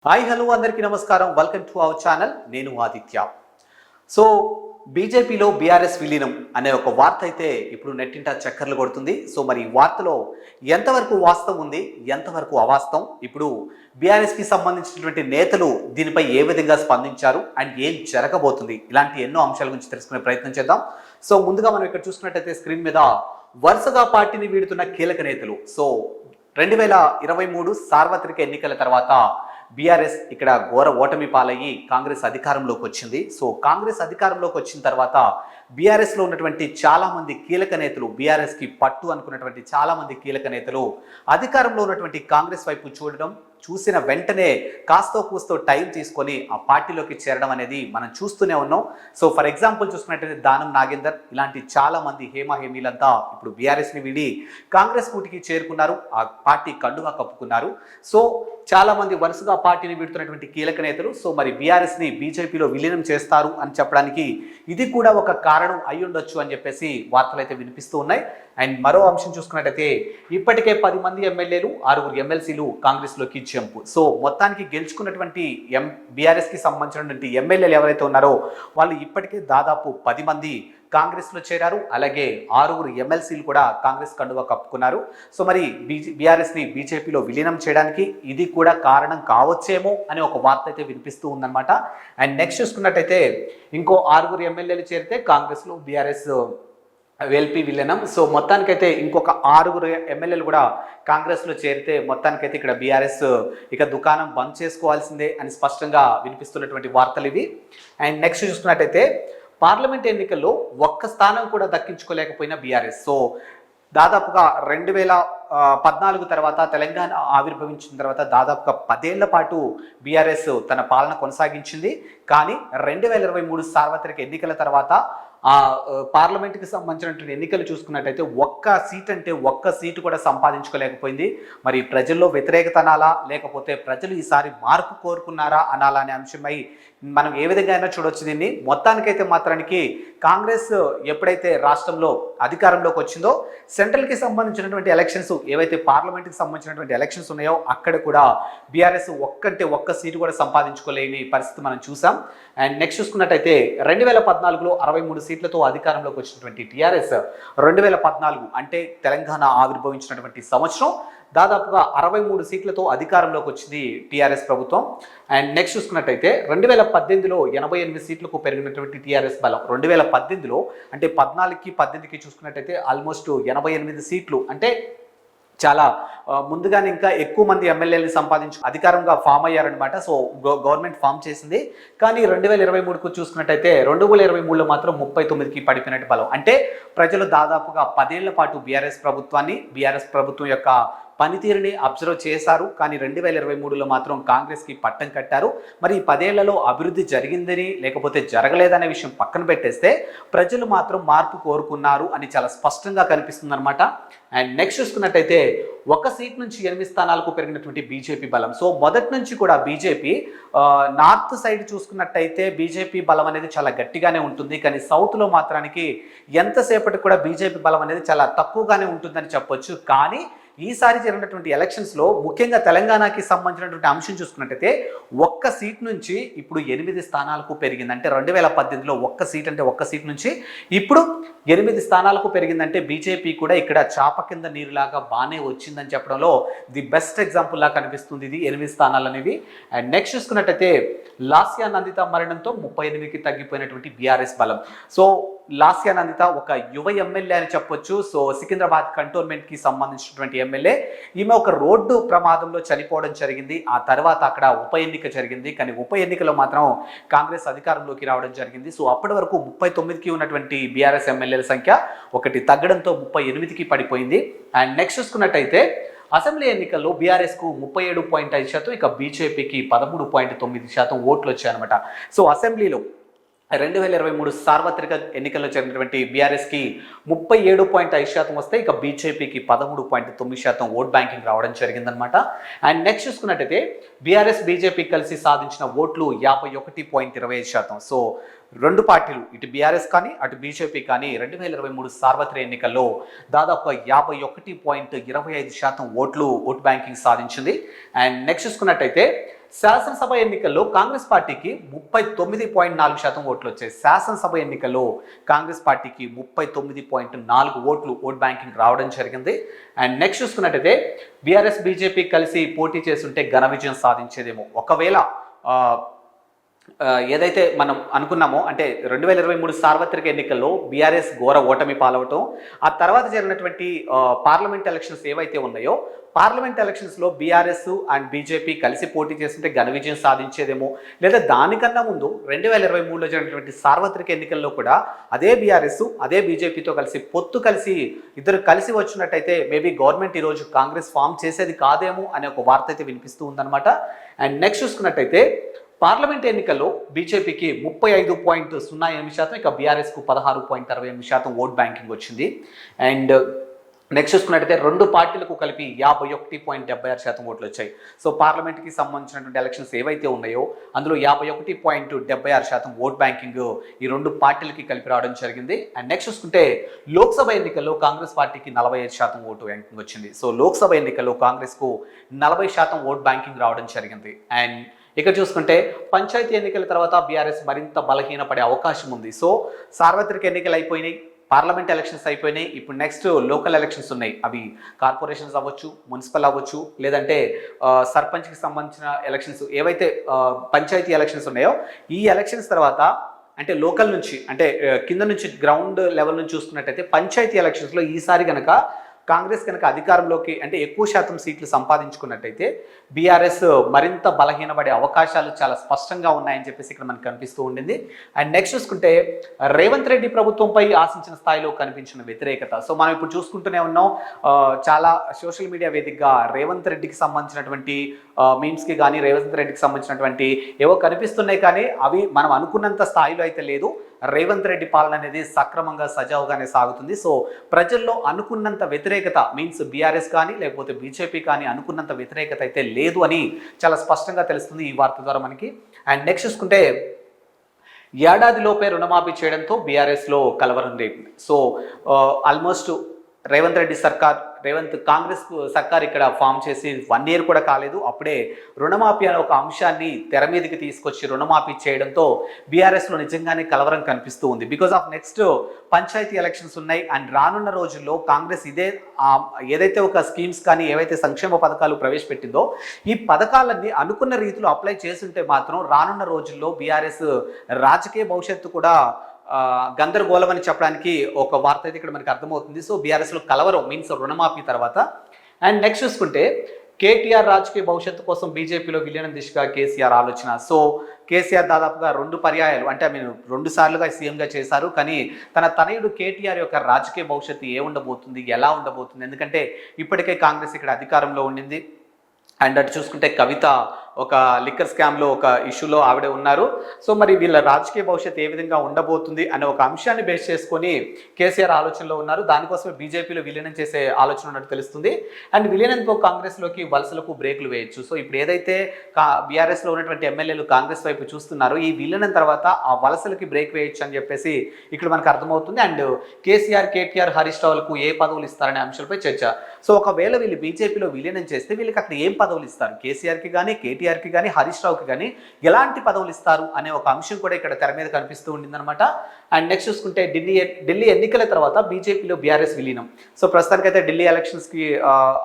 Hi hello అందరికీ నమస్కారం. Welcome to our channel. నేను ఆదిత్య. సో బీజేపీలో బీఆర్ఎస్ విలీనం అనే ఒక వార్త అయితే ఇప్పుడు నెట్టింట చక్కర్లు కొడుతుంది. సో మరి ఈ వార్తలో ఎంతవరకు వాస్తవం ఉంది, ఎంతవరకు అవాస్తవం, ఇప్పుడు బీఆర్ఎస్కి సంబంధించినటువంటి నేతలు దీనిపై ఏ విధంగా స్పందించారు అండ్ ఏం జరగబోతుంది, ఇలాంటి ఎన్నో అంశాల గురించి తెలుసుకునే ప్రయత్నం చేద్దాం. సో ముందుగా మనం ఇక్కడ చూసుకున్నట్టయితే స్క్రీన్ మీద వరుసగా పార్టీని వీడుతున్న కీలక నేతలు. సో 2023 సార్వత్రిక ఎన్నికల తర్వాత బీఆర్ఎస్ ఇక్కడ ఘోర ఓటమి పాలయ్యి కాంగ్రెస్ అధికారంలోకి వచ్చింది. సో కాంగ్రెస్ అధికారంలోకి వచ్చిన తర్వాత బీఆర్ఎస్లో ఉన్నటువంటి చాలామంది కీలక నేతలు, బీఆర్ఎస్కి పట్టు అనుకున్నటువంటి చాలామంది కీలక నేతలు అధికారంలో ఉన్నటువంటి కాంగ్రెస్ వైపు చూసిన వెంటనే కాస్తో కూస్తో టైం తీసుకొని ఆ పార్టీలోకి చేరడం అనేది మనం చూస్తూనే ఉన్నాం. సో ఫర్ ఎగ్జాంపుల్ చూసుకున్నట్టయితే దానం నాగేందర్ ఇలాంటి చాలామంది హేమీలంతా ఇప్పుడు బీఆర్ఎస్ని వీడి కాంగ్రెస్ కూటికి చేరుకున్నారు, ఆ పార్టీ కండువా కప్పుకున్నారు. సో చాలామంది వరుసగా పార్టీని వీడుతున్నటువంటి కీలక నేతలు సో మరి బీఆర్ఎస్ని బీజేపీలో విలీనం చేస్తారు అని చెప్పడానికి ఇది కూడా ఒక కారణం అయి ఉండొచ్చు అని చెప్పేసి వార్తలు అయితే వినిపిస్తూ ఉన్నాయి. అండ్ మరో అంశం చూసుకున్నట్టయితే ఇప్పటికే 10 మంది ఎమ్మెల్యేలు, 6 ఎమ్మెల్సీలు కాంగ్రెస్లోకి జంపు. సో మొత్తానికి గెలుచుకున్నటువంటి బీఆర్ఎస్కి సంబంధించినటువంటి ఎమ్మెల్యేలు ఎవరైతే ఉన్నారో వాళ్ళు ఇప్పటికే దాదాపు 10 మంది కాంగ్రెస్లో చేరారు. అలాగే 6 ఎమ్మెల్సీలు కూడా కాంగ్రెస్ కండువా కప్పుకున్నారు. సో మరి బీఆర్ఎస్ని బీజేపీలో విలీనం చేయడానికి ఇది కూడా కారణం కావచ్చేమో అని ఒక వార్త అయితే వినిపిస్తూ ఉందన్నమాట. అండ్ నెక్స్ట్ చూసుకున్నట్టయితే ఇంకో 6 ఎమ్మెల్యేలు చేరితే కాంగ్రెస్లో బీఆర్ఎస్ ఎల్పీ విలీనం. సో మొత్తానికైతే ఇంకొక 6 ఎమ్మెల్యేలు కూడా కాంగ్రెస్లో చేరితే మొత్తానికైతే ఇక్కడ బీఆర్ఎస్ ఇక దుకాణం బంద్ చేసుకోవాల్సిందే అని స్పష్టంగా వినిపిస్తున్నటువంటి వార్తలు ఇవి. అండ్ నెక్స్ట్ చూసుకున్నట్టయితే పార్లమెంట్ ఎన్నికల్లో ఒక్క స్థానం కూడా దక్కించుకోలేకపోయిన బీఆర్ఎస్. సో దాదాపుగా 2014 తర్వాత తెలంగాణ ఆవిర్భవించిన తర్వాత దాదాపుగా 10 ఏళ్ల పాటు బీఆర్ఎస్ తన పాలన కొనసాగించింది. కానీ 2023 సార్వత్రిక ఎన్నికల తర్వాత ఆ పార్లమెంట్కి సంబంధించినటువంటి ఎన్నికలు చూసుకున్నట్టయితే ఒక్క సీటు కూడా సంపాదించుకోలేకపోయింది. మరి ప్రజల్లో వ్యతిరేకత అనాలా, లేకపోతే ప్రజలు ఈసారి మార్పు కోరుకున్నారా అనాలా అనే అంశమై మనం ఏ విధంగా అయినా చూడొచ్చు దీన్ని. మొత్తానికైతే మాత్రానికి కాంగ్రెస్ ఎప్పుడైతే రాష్ట్రంలో అధికారంలోకి వచ్చిందో సెంట్రల్కి సంబంధించినటువంటి ఎలక్షన్స్ ఏవైతే పార్లమెంట్కి సంబంధించినటువంటి ఎలక్షన్స్ ఉన్నాయో అక్కడ కూడా బీఆర్ఎస్ ఒక్క సీటు కూడా సంపాదించుకోలేని పరిస్థితి మనం చూసాం. అండ్ నెక్స్ట్ చూసుకున్నట్టయితే 2014లో 63 సీట్లతో అధికారంలోకి వచ్చినటువంటి టీఆర్ఎస్ 2014 అంటే తెలంగాణ ఆవిర్భవించినటువంటి సంవత్సరం దాదాపుగా 63 సీట్లతో అధికారంలోకి వచ్చింది టీఆర్ఎస్ ప్రభుత్వం. అండ్ నెక్స్ట్ చూసుకున్నట్టయితే 2018లో 88 సీట్లకు పెరిగినటువంటి టీఆర్ఎస్ బలం 2018లో అంటే 14కి 18కి చూసుకున్నట్టయితే ఆల్మోస్ట్ 88 సీట్లు అంటే చాలా ముందుగానే ఇంకా ఎక్కువ మంది ఎమ్మెల్యేలు సంపాదించు అధికారంగా ఫామ్ అయ్యారనమాట. సో గవర్నమెంట్ ఫామ్ చేసింది. కానీ 2023కు చూసుకున్నట్టయితే 2023లో మాత్రం 39కి పడిపోయినట్టు బలం. అంటే ప్రజలు దాదాపుగా 10 ఏళ్ల పాటు బీఆర్ఎస్ ప్రభుత్వం యొక్క పనితీరుని అబ్జర్వ్ చేశారు. కానీ 2023లో మాత్రం కాంగ్రెస్కి పట్టం కట్టారు. మరి ఈ 10 ఏళ్లలో అభివృద్ధి జరిగిందని లేకపోతే జరగలేదనే విషయం పక్కన పెట్టేస్తే ప్రజలు మాత్రం మార్పు కోరుకున్నారు అని చాలా స్పష్టంగా కనిపిస్తుంది అనమాట. అండ్ నెక్స్ట్ చూసుకున్నట్టయితే 1 సీట్ నుంచి 8 స్థానాలకు పెరిగినటువంటి బీజేపీ బలం. సో మొదటి నుంచి కూడా బీజేపీ నార్త్ సైడ్ చూసుకున్నట్టయితే బీజేపీ బలం అనేది చాలా గట్టిగానే ఉంటుంది. కానీ సౌత్లో మాత్రానికి ఎంతసేపటికి కూడా బీజేపీ బలం అనేది చాలా తక్కువగానే ఉంటుందని చెప్పొచ్చు. కానీ ఈసారి జరిగినటువంటి ఎలక్షన్స్లో ముఖ్యంగా తెలంగాణకి సంబంధించినటువంటి అంశం చూసుకున్నట్టయితే 1 సీట్ నుంచి ఇప్పుడు 8 స్థానాలకు పెరిగింది. అంటే 2018లో 1 సీట్ నుంచి ఇప్పుడు 8 స్థానాలకు పెరిగిందంటే బీజేపీ కూడా ఇక్కడ చాప కింద నీరులాగా బాగానే వచ్చిందని చెప్పడంలో ది బెస్ట్ ఎగ్జాంపుల్ లా కనిపిస్తుంది ఇది 8 స్థానాలు అనేవి. అండ్ నెక్స్ట్ చూసుకున్నట్టయితే లాస్యా నందిత మరణంతో 38కి తగ్గిపోయినటువంటి బీఆర్ఎస్ బలం. సో లాస్యా నందిత ఒక యువ ఎమ్మెల్యే అని చెప్పొచ్చు. సో సికింద్రాబాద్ కంటోన్మెంట్కి సంబంధించినటువంటి ఎమ్మెల్యే. ఈమె ఒక రోడ్డు ప్రమాదంలో చనిపోవడం జరిగింది. ఆ తర్వాత అక్కడ ఉప ఎన్నిక జరిగింది. కానీ ఉప ఎన్నికలో మాత్రం కాంగ్రెస్ అధికారంలోకి రావడం జరిగింది. సో అప్పటి వరకు 39కి ఉన్నటువంటి బీఆర్ఎస్ ఎమ్మెల్యేల సంఖ్య ఒకటి తగ్గడంతో 38కి పడిపోయింది. అండ్ నెక్స్ట్ చూసుకున్నట్టయితే అసెంబ్లీ ఎన్నికల్లో బీఆర్ఎస్కు 37.5%, ఇక బీజేపీకి 13.9% ఓట్లు వచ్చాయన్నమాట. సో అసెంబ్లీలో 2023 సార్వత్రిక ఎన్నికల్లో జరిగినటువంటి బీఆర్ఎస్కి 37.5% వస్తే ఇక బీజేపీకి 13.9% ఓట్ బ్యాంకింగ్ రావడం జరిగిందనమాట. అండ్ నెక్స్ట్ చూసుకున్నట్టయితే బీఆర్ఎస్ బీజేపీ కలిసి సాధించిన ఓట్లు 51.25%. సో రెండు పార్టీలు ఇటు బీఆర్ఎస్ కానీ అటు బీజేపీ కానీ 2023 సార్వత్రిక ఎన్నికల్లో దాదాపుగా 51.25% ఓట్ బ్యాంకింగ్ సాధించింది. అండ్ నెక్స్ట్ చూసుకున్నట్టయితే శాసనసభ ఎన్నికల్లో కాంగ్రెస్ పార్టీకి 39.4% ఓట్లు వచ్చాయి. శాసనసభ ఎన్నికల్లో కాంగ్రెస్ పార్టీకి 39.4 ఓట్ బ్యాంకింగ్ రావడం జరిగింది. అండ్ నెక్స్ట్ చూసుకున్నట్టయితే బీఆర్ఎస్ బీజేపీ కలిసి పోటీ చేస్తుంటే ఘన విజయం సాధించేదేమో. ఒకవేళ ఏదైతే మనం అనుకున్నామో అంటే 2023 సార్వత్రిక ఎన్నికల్లో బీఆర్ఎస్ ఘోర ఓటమి పాలవటం, ఆ తర్వాత జరిగినటువంటి పార్లమెంట్ ఎలక్షన్స్ ఏవైతే ఉన్నాయో పార్లమెంట్ ఎలక్షన్స్లో బీఆర్ఎస్ అండ్ బీజేపీ కలిసి పోటీ చేస్తుంటే ఘన విజయం సాధించేదేమో, లేదా దానికన్నా ముందు 2023లో జరిగినటువంటి సార్వత్రిక ఎన్నికల్లో కూడా అదే బీఆర్ఎస్ అదే బీజేపీతో కలిసి ఇద్దరు కలిసి వచ్చినట్టయితే మేబీ గవర్నమెంట్ ఈరోజు కాంగ్రెస్ ఫామ్ చేసేది కాదేమో అనే ఒక వార్త అయితే వినిపిస్తూ ఉందన్నమాట. అండ్ నెక్స్ట్ చూసుకున్నట్టయితే పార్లమెంట్ ఎన్నికల్లో బీజేపీకి 35.08%, ఇక బీఆర్ఎస్కు 16.68% ఓట్ బ్యాంకింగ్ వచ్చింది. అండ్ నెక్స్ట్ చూసుకున్నట్టయితే రెండు పార్టీలకు కలిపి 51.76% ఓట్లు వచ్చాయి. సో పార్లమెంట్కి సంబంధించినటువంటి ఎలక్షన్స్ ఏవైతే ఉన్నాయో అందులో 51.76% ఓట్ బ్యాంకింగ్ ఈ రెండు పార్టీలకి కలిపి రావడం జరిగింది. అండ్ నెక్స్ట్ చూసుకుంటే లోక్సభ ఎన్నికల్లో కాంగ్రెస్ పార్టీకి 45% ఓటు బ్యాంకింగ్ వచ్చింది. సో లోక్సభ ఎన్నికల్లో కాంగ్రెస్కు 40% ఓట్ బ్యాంకింగ్ రావడం జరిగింది. అండ్ ఇక్కడ చూసుకుంటే పంచాయతీ ఎన్నికల తర్వాత బీఆర్ఎస్ మరింత బలహీనపడే అవకాశం ఉంది. సో సార్వత్రిక ఎన్నికలు అయిపోయినాయి, పార్లమెంట్ ఎలక్షన్స్ అయిపోయినాయి, ఇప్పుడు నెక్స్ట్ లోకల్ ఎలక్షన్స్ ఉన్నాయి. అవి కార్పొరేషన్స్ అవ్వచ్చు, మున్సిపల్ అవ్వచ్చు, లేదంటే సర్పంచ్కి సంబంధించిన ఎలక్షన్స్ ఏవైతే పంచాయతీ ఎలక్షన్స్ ఉన్నాయో ఈ ఎలక్షన్స్ తర్వాత అంటే లోకల్ నుంచి అంటే కింద నుంచి గ్రౌండ్ లెవెల్ నుంచి చూసుకున్నట్టయితే పంచాయతీ ఎలక్షన్స్లో ఈసారి కనుక కాంగ్రెస్ కనుక అధికారంలోకి అంటే ఎక్కువ శాతం సీట్లు సంపాదించుకున్నట్టయితే బీఆర్ఎస్ మరింత బలహీనపడే అవకాశాలు చాలా స్పష్టంగా ఉన్నాయని చెప్పేసి ఇక్కడ మనకు కనిపిస్తూ ఉండింది. అండ్ నెక్స్ట్ చూసుకుంటే రేవంత్ రెడ్డి ప్రభుత్వంపై ఆశించిన స్థాయిలో కనిపించిన వ్యతిరేకత. సో మనం ఇప్పుడు చూసుకుంటూనే ఉన్నాం, చాలా సోషల్ మీడియా వేదికగా రేవంత్ రెడ్డికి సంబంధించినటువంటి మీమ్స్కి కానీ రేవంత్ రెడ్డికి సంబంధించినటువంటి ఏవో కనిపిస్తున్నాయి, కానీ అవి మనం అనుకున్నంత స్థాయిలో అయితే లేదు. రేవంత్ రెడ్డి పాలన అనేది సక్రమంగా సజావుగానే సాగుతుంది. సో ప్రజల్లో అనుకున్నంత వ్యతిరేకత మీన్స్ బీఆర్ఎస్ కానీ లేకపోతే బీజేపీ కానీ అనుకున్నంత వ్యతిరేకత అయితే లేదు అని చాలా స్పష్టంగా తెలుస్తుంది ఈ వార్త ద్వారా మనకి. అండ్ నెక్స్ట్ చూసుకుంటే ఏడాదిలోపే రుణమాఫీ చేయడంతో బీఆర్ఎస్లో కలవరం రేపింది. సో ఆల్మోస్ట్ కాంగ్రెస్ సర్కార్ ఇక్కడ ఫామ్ చేసి 1 year కూడా కాలేదు, అప్పుడే రుణమాఫీ అనే ఒక అంశాన్ని తెర మీదకి తీసుకొచ్చి రుణమాఫీ చేయడంతో బీఆర్ఎస్లో నిజంగానే కలవరం కనిపిస్తూ ఉంది. Because of next panchayati elections ఉన్నాయి. అండ్ రానున్న రోజుల్లో కాంగ్రెస్ ఏదైతే ఒక స్కీమ్స్ కానీ ఏవైతే సంక్షేమ పథకాలు ప్రవేశపెట్టిందో ఈ పథకాలన్నీ అనుకున్న రీతిలో అప్లై చేస్తుంటే మాత్రం రానున్న రోజుల్లో బీఆర్ఎస్ రాజకీయ భవిష్యత్తు కూడా గందరగోళం అని చెప్పడానికి ఒక వార్త అయితే ఇక్కడ మనకి అర్థమవుతుంది. సో బీఆర్ఎస్లో కలవరం మీన్స్ రుణమాఫీ తర్వాత. అండ్ నెక్స్ట్ చూసుకుంటే కేటీఆర్ రాజకీయ భవిష్యత్తు కోసం బీజేపీలో విలీనం దిశగా కేసీఆర్ ఆలోచన. సో కేసీఆర్ దాదాపుగా 2 పర్యాయాలు అంటే 2 సార్లుగా సీఎంగా చేశారు, కానీ తన తనయుడు కేటీఆర్ యొక్క రాజకీయ భవిష్యత్తు ఉండబోతుంది, ఎలా ఉండబోతుంది, ఎందుకంటే ఇప్పటికే కాంగ్రెస్ ఇక్కడ అధికారంలో ఉండింది. అండ్ అటు చూసుకుంటే కవిత ఒక లిక్కర్ స్కామ్లో ఒక ఇష్యూలో ఆవిడే ఉన్నారు. సో మరి వీళ్ళ రాజకీయ భవిష్యత్తు ఏ విధంగా ఉండబోతుంది అనే ఒక అంశాన్ని బేస్ చేసుకొని కేసీఆర్ ఆలోచనలో ఉన్నారు. దానికోసమే బీజేపీలో విలీనం చేసే ఆలోచన ఉన్నట్టు తెలుస్తుంది. అండ్ విలీనంతో కాంగ్రెస్లోకి వలసలకు బ్రేకులు వేయొచ్చు. సో ఇప్పుడు ఏదైతే బీఆర్ఎస్లో ఉన్నటువంటి ఎమ్మెల్యేలు కాంగ్రెస్ వైపు చూస్తున్నారో ఈ విలీనం తర్వాత ఆ వలసలకి బ్రేక్ వేయొచ్చు అని చెప్పేసి ఇక్కడ మనకు అర్థమవుతుంది. అండ్ కేటీఆర్, హరీష్ రావులకు ఏ పదవులు ఇస్తారనే అంశాలపై చర్చ. సో ఒకవేళ వీళ్ళు బీజేపీలో విలీనం చేస్తే వీళ్ళకి అక్కడ ఏం పదవులు ఇస్తారు, కేసీఆర్కి కానీ కేటీఆర్కి కానీ హరీష్ రావుకి కానీ ఎలాంటి పదవులు ఇస్తారు అనే ఒక అంశం కూడా ఇక్కడ తెర మీద కనిపిస్తూ ఉండిందనమాట. అండ్ నెక్స్ట్ చూసుకుంటే ఢిల్లీ ఎన్నికల తర్వాత బీజేపీలో బీఆర్ఎస్ విలీనం. సో ప్రస్తుతానికైతే ఢిల్లీ ఎలక్షన్స్కి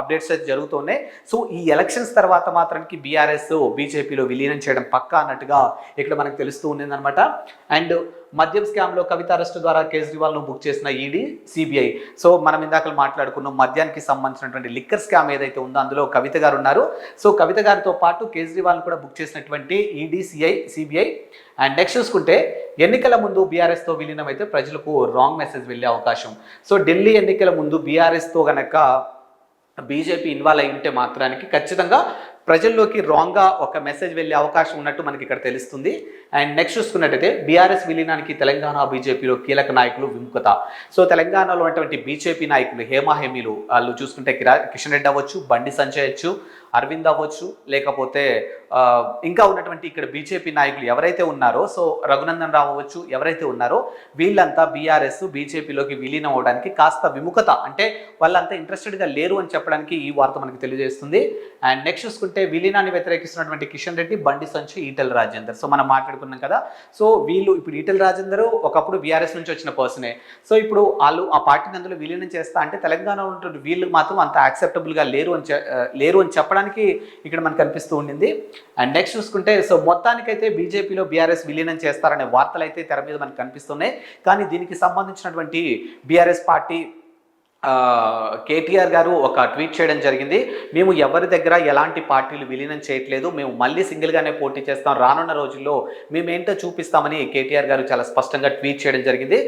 అప్డేట్స్ అయితే జరుగుతున్నాయి. సో ఈ ఎలక్షన్స్ తర్వాత మాత్రానికి బీఆర్ఎస్ బీజేపీలో విలీనం చేయడం పక్కా అన్నట్టుగా ఇక్కడ మనకు తెలుస్తూ ఉండిందనమాట. అండ్ మద్యం స్కామ్లో కవిత అరెస్టు ద్వారా కేజ్రీవాల్ను బుక్ చేసిన ఈడీ, సిబిఐ. సో మనం ఇందాక మాట్లాడుకున్నాం మద్యానికి సంబంధించినటువంటి లిక్కర్ స్కామ్ ఏదైతే ఉందో అందులో కవిత గారు ఉన్నారు. సో కవిత గారితో పాటు కేజ్రీవాల్ను కూడా బుక్ చేసినటువంటి ఈడీ, సిబిఐ. అండ్ నెక్స్ట్ చూసుకుంటే ఎన్నికల ముందు బీఆర్ఎస్తో విలీనం అయితే ప్రజలకు రాంగ్ మెసేజ్ వెళ్ళే అవకాశం. సో ఢిల్లీ ఎన్నికల ముందు బీఆర్ఎస్తో గనక బీజేపీ ఇన్వాల్వ్ అయి ఉంటే మాత్రానికి ఖచ్చితంగా ప్రజల్లోకి రాంగ్గా ఒక మెసేజ్ వెళ్ళే అవకాశం ఉన్నట్టు మనకి ఇక్కడ తెలుస్తుంది. అండ్ నెక్స్ట్ చూసుకున్నట్టయితే బీఆర్ఎస్ విలీనానికి తెలంగాణ బీజేపీలో కీలక నాయకులు విముఖత. సో తెలంగాణలో ఉన్నటువంటి బీజేపీ నాయకులు హేమీలు వాళ్ళు చూసుకుంటే కిషన్ రెడ్డి అవ్వచ్చు, బండి సంజయ్ అవ్వచ్చు, అరవింద్ అవ్వచ్చు, లేకపోతే ఇంకా ఉన్నటువంటి ఇక్కడ బీజేపీ నాయకులు ఎవరైతే ఉన్నారో, సో రఘునందన్ రావు అవ్వచ్చు, ఎవరైతే ఉన్నారో వీళ్ళంతా బీఆర్ఎస్ బీజేపీలోకి విలీనం అవడానికి కాస్త విముఖత, అంటే వాళ్ళంతా ఇంట్రెస్టెడ్గా లేరు అని చెప్పడానికి ఈ వార్త మనకి తెలియజేస్తుంది. అండ్ నెక్స్ట్ చూసుకుంటే విలీనాన్ని వ్యతిరేకిస్తున్నటువంటి కిషన్ రెడ్డి, బండి సంచు, ఈటెల రాజేందర్. సో మనం మాట్లాడుకున్నాం కదా, సో వీళ్ళు ఇప్పుడు ఈటెల రాజేందర్ ఒకప్పుడు బీఆర్ఎస్ నుంచి వచ్చిన పర్సనే. సో ఇప్పుడు వాళ్ళు ఆ పార్టీని అందులో విలీనం చేస్తా అంటే తెలంగాణలో ఉన్నటువంటి వీళ్ళు మాత్రం అంత యాక్సెప్టబుల్గా లేరు అని చెప్పడానికి ఇక్కడ మనకు కనిపిస్తూ ఉండింది. అండ్ నెక్స్ట్ చూసుకుంటే సో మొత్తానికైతే బీజేపీలో బీఆర్ఎస్ విలీనం చేస్తారనే వార్తలు అయితే తెర మీద మనకు కనిపిస్తున్నాయి. కానీ దీనికి సంబంధించినటువంటి బీఆర్ఎస్ పార్టీ కేటీఆర్ గారు ఒక ట్వీట్ చేయడం జరిగింది. మేము ఎవరి దగ్గర ఎలాంటి పార్టీలు విలీనం చేయట్లేదు, మేము మళ్ళీ సింగిల్గానే పోటీ చేస్తాం, రానున్న రోజుల్లో మేమేంటో చూపిస్తామని కేటీఆర్ గారు చాలా స్పష్టంగా ట్వీట్ చేయడం జరిగింది.